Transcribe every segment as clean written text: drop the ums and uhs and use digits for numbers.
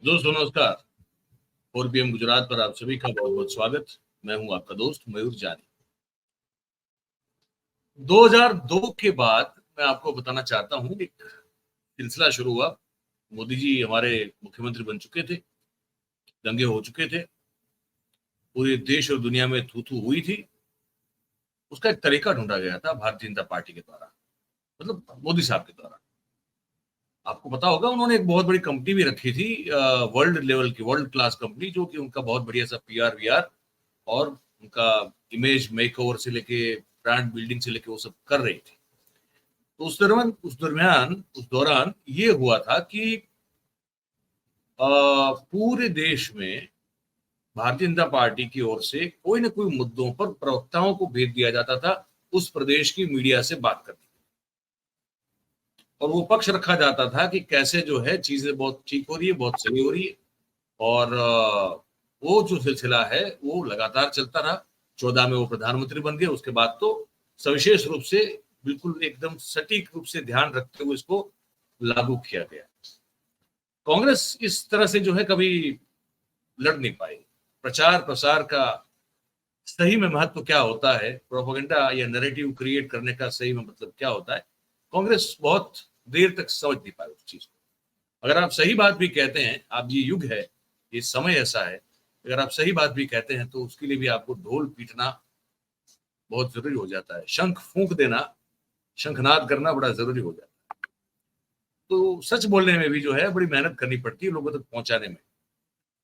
दोस्तों नमस्कार। 4 PM गुजरात पर आप सभी का बहुत बहुत स्वागत। मैं हूं आपका दोस्त मयूर जानी। 2002 के बाद मैं आपको बताना चाहता हूं, एक सिलसिला शुरू हुआ। मोदी जी हमारे मुख्यमंत्री बन चुके थे, दंगे हो चुके थे, पूरे देश और दुनिया में थू थू हुई थी। उसका एक तरीका ढूंढा गया था भारतीय जनता पार्टी के द्वारा, मतलब मोदी साहब के द्वारा। आपको पता होगा उन्होंने एक बहुत बड़ी कंपनी भी रखी थी, वर्ल्ड लेवल की, वर्ल्ड क्लास कंपनी, जो कि उनका बहुत बढ़िया सा पीआर वीआर और उनका इमेज मेकओवर से लेके ब्रांड बिल्डिंग से लेके वो सब कर रही थी। तो उस दौरान ये हुआ था कि पूरे देश में भारतीय जनता पार्टी की ओर से कोई ना कोई मुद्दों पर प्रवक्ताओं को भेज दिया जाता था उस प्रदेश की मीडिया से बात करने, और वो पक्ष रखा जाता था कि कैसे जो है चीजें बहुत ठीक हो रही है, बहुत सही हो रही है। और वो जो सिलसिला है वो लगातार चलता रहा। 14 में वो प्रधानमंत्री बन गए। उसके बाद तो सविशेष रूप से, बिल्कुल एकदम सटीक रूप से ध्यान रखते हुए इसको लागू किया गया। कांग्रेस इस तरह से जो है कभी लड़ नहीं पाई। प्रचार प्रसार का सही में महत्व क्या होता है, प्रोपेगेंडा या नैरेटिव क्रिएट करने का सही में मतलब क्या होता है, कांग्रेस बहुत देर तक समझ नहीं पाई उस चीज को। अगर आप सही बात भी कहते हैं, आप ये युग है, ये समय ऐसा है, अगर आप सही बात भी कहते हैं तो उसके लिए भी आपको ढोल पीटना बहुत जरूरी हो जाता है, शंख फूंक देना, शंखनाद करना बड़ा जरूरी हो जाता है। तो सच बोलने में भी जो है बड़ी मेहनत करनी पड़ती है लोगों तक पहुंचाने में।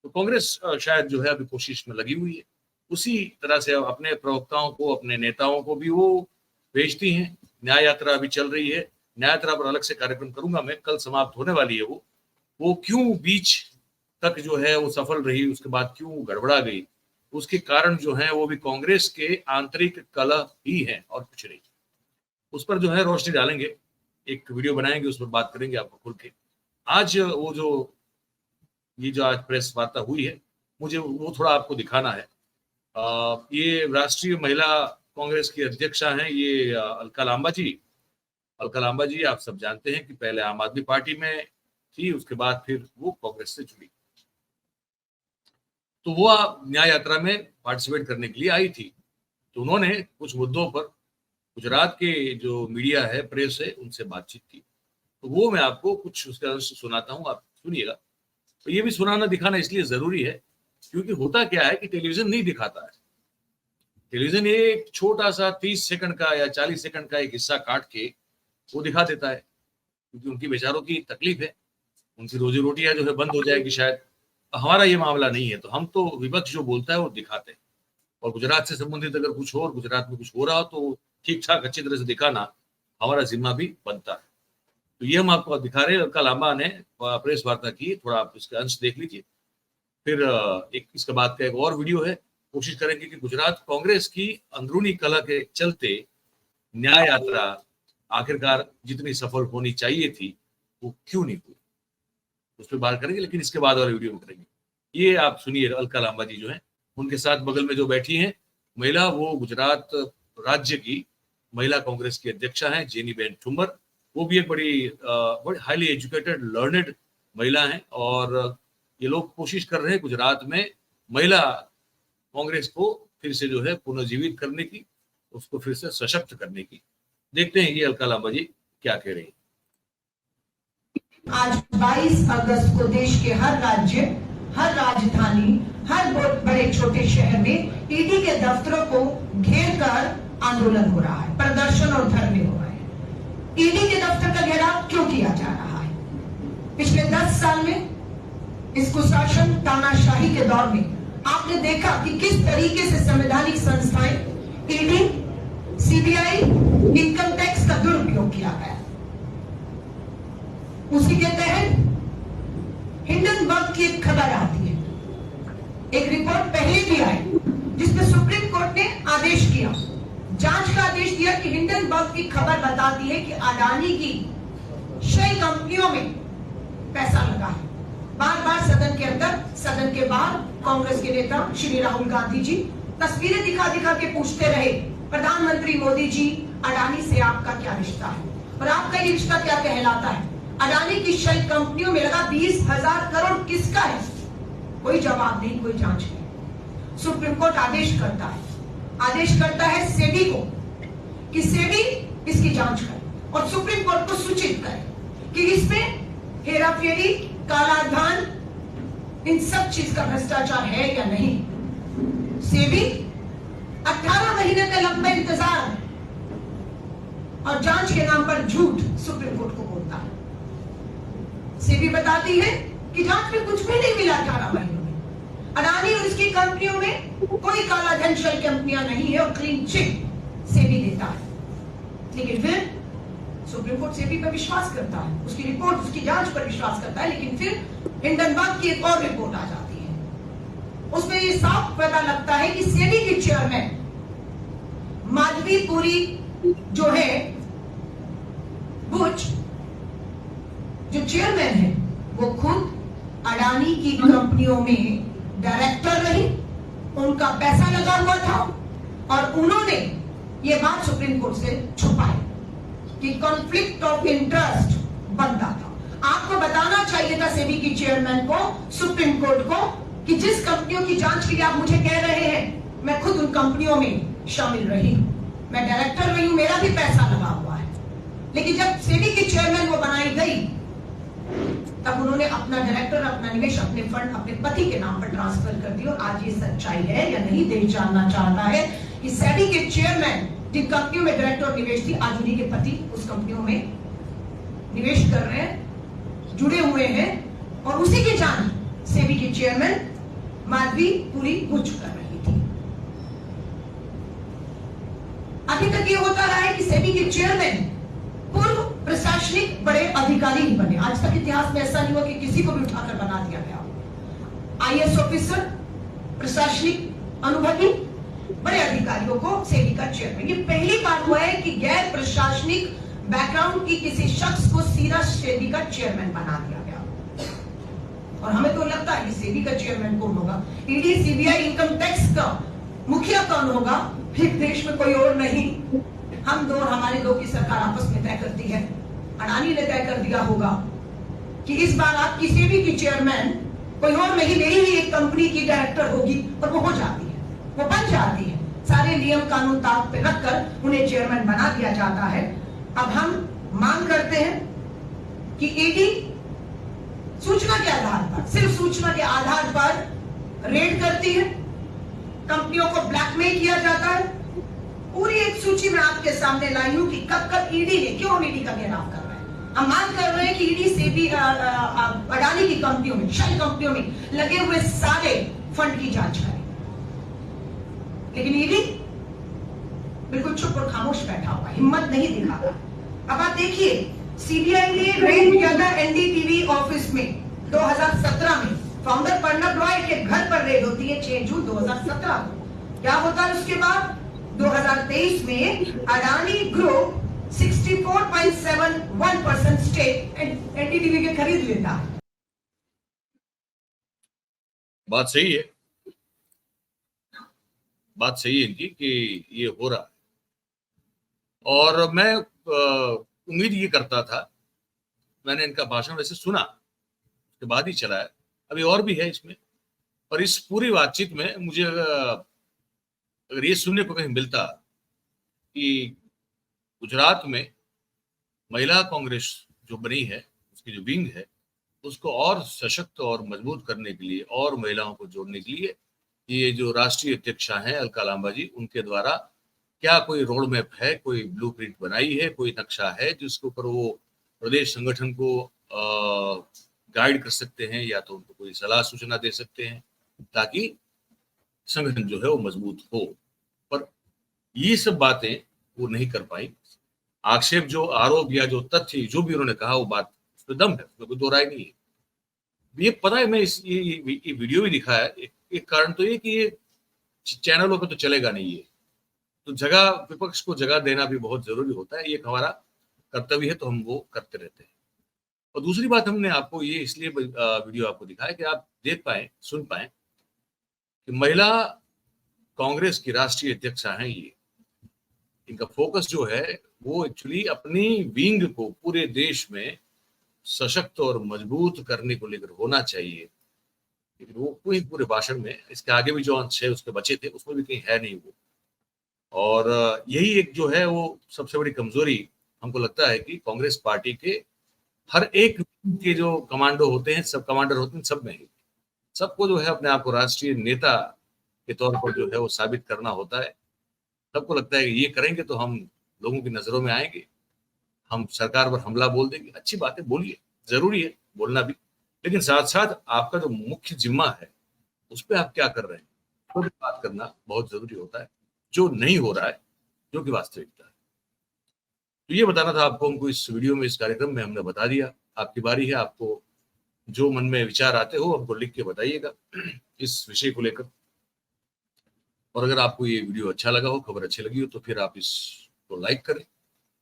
तो कांग्रेस शायद जो है अभी कोशिश में लगी हुई है। उसी तरह से अपने प्रवक्ताओं को, अपने नेताओं को भी वो भेजती हैं। न्याय यात्रा अभी चल रही है। न्याय यात्रा पर अलग से कार्यक्रम करूंगा मैं, कल समाप्त होने वाली है वो क्यों बीच तक जो है वो सफल रही, उसके बाद क्यों गड़बड़ा गई, उसके कारण जो है वो भी कांग्रेस के आंतरिक कलह ही है और कुछ नहीं। उस पर जो है रोशनी डालेंगे, एक वीडियो बनाएंगे, उस पर बात करेंगे आपको खुल के। आज ये जो आज प्रेस वार्ता हुई है, मुझे वो थोड़ा आपको दिखाना है। ये राष्ट्रीय महिला कांग्रेस की अध्यक्षा हैं, ये अलका लांबा जी। अलका लांबा जी आप सब जानते हैं कि पहले आम आदमी पार्टी में थी, उसके बाद फिर वो कांग्रेस से जुड़ी। तो वो न्याय यात्रा में पार्टिसिपेट करने के लिए आई थी। तो उन्होंने कुछ मुद्दों पर गुजरात के जो मीडिया है, प्रेस है, उनसे बातचीत की। तो वो मैं आपको कुछ उसका सुनाता हूँ, आप सुनिएगा। तो ये भी सुनाना दिखाना इसलिए जरूरी है क्योंकि होता क्या है कि टेलीविजन नहीं दिखाता है। टेलीविजन एक छोटा सा 30 सेकंड का या 40 सेकंड का एक हिस्सा काट के वो दिखा देता है, क्योंकि उनकी बेचारों की तकलीफ है, उनकी रोजी रोटियां जो है बंद हो जाएगी शायद। हमारा ये मामला नहीं है, तो हम तो विपक्ष जो बोलता है वो दिखाते हैं। और गुजरात से संबंधित अगर कुछ हो और गुजरात में कुछ हो रहा हो तो ठीक ठाक अच्छी तरह से दिखाना हमारा जिम्मा भी बनता है। तो ये हम आपको दिखा रहे हैं। अलका लांबा ने प्रेस वार्ता की, थोड़ा आप इसका अंश देख लीजिए। फिर एक इसके बाद का एक और वीडियो है। कोशिश करेंगे कि गुजरात कांग्रेस की अंदरूनी कलह के चलते न्याय यात्रा आखिरकार जितनी सफल होनी चाहिए थी वो क्यों नहीं हुई, उस पर बात करेंगे। लेकिन इसके बाद वाले वीडियो में करेंगे। ये आप सुनिए, अलका लांबा जी जो है, उनके साथ बगल में जो बैठी हैं महिला, वो गुजरात राज्य की महिला कांग्रेस की अध्यक्षा हैं, जेनी बेन ठुम्मर। वो भी एक बड़ी हाईली एजुकेटेड लर्नेड महिला हैं, और ये लोग कोशिश कर रहे हैं गुजरात में महिला कांग्रेस को फिर से जो है पुनर्जीवित करने की, उसको फिर से सशक्त करने की। देखते हैं ये अलका लांबा जी क्या कह रही हैं। आज 22 अगस्त को देश के हर राज्य, हर राजधानी, हर बड़े छोटे शहर में ईडी के दफ्तरों को घेर कर आंदोलन हो रहा है, प्रदर्शन और धरने हो रहे हैं। ईडी के दफ्तर का घेराव क्यों किया जा रहा है? पिछले 10 साल में इस कुशासन तानाशाही के दौर में आपने देखा कि किस तरीके से संवैधानिक संस्थाएं, ईडी, सीबीआई, इनकम टैक्स का दुरुपयोग किया गया। उसी के तहत हिंडनबर्ग की एक खबर आती है, एक रिपोर्ट पहले भी आई जिसमें सुप्रीम कोर्ट ने आदेश किया, जांच का आदेश दिया कि हिंडनबर्ग की खबर बताती है कि अडानी की 6 कंपनियों में पैसा लगा है। बार बार सदन के अंदर, सदन के बाहर कांग्रेस के नेता श्री राहुल गांधी जी तस्वीरें दिखा दिखा के पूछते रहे, प्रधानमंत्री मोदी जी, अडानी से आपका क्या रिश्ता है और आपका ये रिश्ता क्या कहलाता है? अडानी की शेल कंपनियों में लगा 20,000 करोड़ किसका है? कोई जवाब नहीं, कोई जांच नहीं। सुप्रीम कोर्ट आदेश करता है सेबी को कि सेबी इसकी जांच करे और सुप्रीम कोर्ट को सूचित करे कि इसमें हेराफेरी, कालाधन, इन सब चीज का भ्रष्टाचार है या नहीं। सेबी 18 महीने का लंबा इंतजार और जांच के नाम पर झूठ सुप्रीम कोर्ट को बोलता है। सेबी बताती है कि जांच में कुछ भी नहीं मिला 18 महीनों में। अडानी और उसकी कंपनियों में कोई काला धन शेल कंपनियां नहीं है और क्लीन चिट सेबी देता है। लेकिन फिर सुप्रीम कोर्ट सेबी पर विश्वास करता है, उसकी रिपोर्ट, उसकी जांच पर विश्वास करता है। लेकिन फिर हिंडनबर्ग की एक और रिपोर्ट आ जाती है, उसमें ये साफ पता लगता है कि सेबी के चेयरमैन माधवीपुरी जो है, बुच जो चेयरमैन है, वो खुद अडानी की कंपनियों में डायरेक्टर रही, उनका पैसा लगा हुआ था और उन्होंने ये बात सुप्रीम कोर्ट से छुपाई कि कॉन्फ्लिक्ट ऑफ इंटरेस्ट बनता था। आपको बताना चाहिए था सेबी की चेयरमैन को, सुप्रीम कोर्ट को, कि जिस कंपनियों की जांच के लिए आप मुझे कह रहे हैं, मैं खुद उन कंपनियों में शामिल रही, मैं डायरेक्टर रही हूं, मेरा भी पैसा लगा हुआ है। लेकिन जब सेबी की चेयरमैन वो बनाई गई, तब उन्होंने अपना डायरेक्टर, अपना निवेश, अपने फंड अपने पति के नाम पर ट्रांसफर कर दिया। और आज ये सच्चाई है या नहीं, देश जानना चाहता है कि सेबी के चेयरमैन जिन कंपनियों में डायरेक्टर और निवेश थी, आज उन्हीं के पति उस कंपनियों में निवेश कर रहे हैं, जुड़े हुए हैं, और उसी की जांच सेबी के चेयरमैन माधवीपुरी बुच कर रही थी। अभी तक ये होता रहा है कि सेबी के चेयरमैन पूर्व प्रशासनिक बड़े अधिकारी ही बने। आज तक इतिहास में ऐसा नहीं हुआ कि किसी को भी उठाकर बना दिया गया। आईएएस ऑफिसर, प्रशासनिक अनुभवी बड़े अधिकारियों को सेबी का चेयरमैन, ये पहली बार हुआ है कि गैर प्रशासनिक बैकग्राउंड की किसी शख्स को सीधा सेबी का चेयरमैन बना दिया गया। और हमें तो लगता है कि सेबी का चेयरमैन कौन होगा, ईडी, सीबीआई, इनकम टैक्स का मुखिया कौन होगा, फिर देश में कोई और नहीं। हम दो और हमारे दो की सरकार आपस में तय करती है। अडानी ने तय कर दिया होगा कि इस बार आपकी सेबी की चेयरमैन कोई और नहीं, मेरी ही एक कंपनी की डायरेक्टर होगी, और वो हो जाती है, वो बन जाती है। सारे नियम कानून ताक पे रखकर उन्हें चेयरमैन बना दिया जाता है। अब हम मांग करते हैं कि ईडी सूचना के आधार पर, सिर्फ सूचना के आधार पर रेड करती है, कंपनियों को ब्लैकमेल किया जाता है। पूरी एक सूची में आपके सामने लाई हूं कि कब कब ईडी ने, क्यों ईडी का घेराव कर रहे हैं। हम मांग कर रहे हैं कि ईडी सेबी अडानी की कंपनियों में, शेल कंपनियों में लगे हुए सारे फंड की जांच करे। लेकिन ईडी बिल्कुल चुप और खामोश बैठा हुआ, हिम्मत नहीं दिखा रहा। अब आप देखिए, सीबीआई ने रेड किया था एनडीटीवी ऑफिस में 2017 में। फाउंडर प्रणब रॉय के घर पर रेड होती है 6 जून 2017 को। क्या होता है उसके बाद? 2023 में अडानी ग्रुप 64.71% स्टेक एनडीटीवी के खरीद लेता है। बात सही है, बात सही है इनकी कि ये हो रहा है। और मैं उम्मीद ये करता था, मैंने इनका भाषण वैसे सुना, उसके बाद ही चला है, अभी और भी है इसमें। और इस पूरी बातचीत में मुझे अगर ये सुनने को कहीं मिलता कि गुजरात में महिला कांग्रेस जो बनी है, उसकी जो विंग है, उसको और सशक्त और मजबूत करने के लिए और महिलाओं को जोड़ने के लिए ये जो राष्ट्रीय अध्यक्षा हैं अलका लांबा जी, उनके द्वारा क्या कोई रोड मैप है, कोई ब्लूप्रिंट बनाई है, कोई नक्शा है जिसके ऊपर वो प्रदेश संगठन को गाइड कर सकते हैं, या तो उनको कोई सलाह सूचना दे सकते हैं ताकि संगठन जो है वो मजबूत हो। पर ये सब बातें वो नहीं कर पाई। आक्षेप जो, आरोप या जो तथ्य जो भी उन्होंने कहा, वो बात उस पर दम है, उसमें कोई दो राय नहीं है। ये पता है, मैं ये वीडियो भी दिखा है। एक कारण तो ये कि ये चैनलों पे तो चलेगा नहीं, ये तो जगह, विपक्ष को जगह देना भी बहुत जरूरी होता है, ये हमारा कर्तव्य है, तो हम वो करते रहते हैं। और दूसरी बात, हमने आपको ये इसलिए वीडियो आपको दिखाया कि आप देख पाए, सुन पाए कि महिला कांग्रेस की राष्ट्रीय अध्यक्षा हैं ये। इनका फोकस जो है वो एक्चुअली अपनी विंग को पूरे देश में सशक्त और मजबूत करने को लेकर होना चाहिए, लेकिन वो पूरे पूरे भाषण में, इसके आगे भी जो अंश है उसके बचे थे, उसमें भी कहीं है नहीं वो। और यही एक जो है वो सबसे बड़ी कमजोरी हमको लगता है कि कांग्रेस पार्टी के हर एक के जो कमांडो होते हैं, सब कमांडर होते हैं, सब में ही सबको जो है अपने आप को राष्ट्रीय नेता के तौर पर जो है वो साबित करना होता है। सबको लगता है कि ये करेंगे तो हम लोगों की नजरों में आएंगे, हम सरकार पर हमला बोल देंगे। अच्छी बात है, बोलिए, जरूरी है बोलना भी, लेकिन साथ साथ आपका जो मुख्य जिम्मा है उस पर आप क्या कर रहे हैं तो भी बात करना बहुत जरूरी होता है, जो नहीं हो रहा है, जो कि वास्तविकता है। तो ये बताना था आपको, हमको इस वीडियो में, इस कार्यक्रम में हमने बता दिया। आपकी बारी है, आपको जो मन में विचार आते हो हमको लिख के बताइएगा इस विषय को लेकर। और अगर आपको ये वीडियो अच्छा लगा हो, खबर अच्छी लगी हो, तो फिर आप इसको लाइक करें,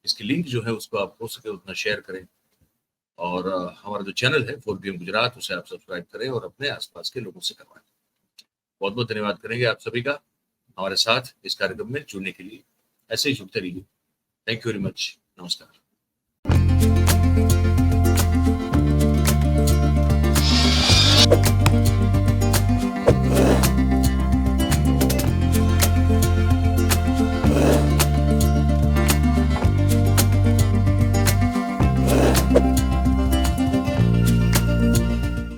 इसकी लिंक जो है उसको आप हो सके उतना शेयर करें, और हमारा जो चैनल है 4PM गुजरात, उसे आप सब्सक्राइब करें और अपने आसपास के लोगों से करवाएं। बहुत बहुत धन्यवाद करेंगे आप सभी का हमारे साथ इस कार्यक्रम में जुड़ने के लिए। ऐसे ही जुड़ते रहिए। Thank you very much. नमस्कार।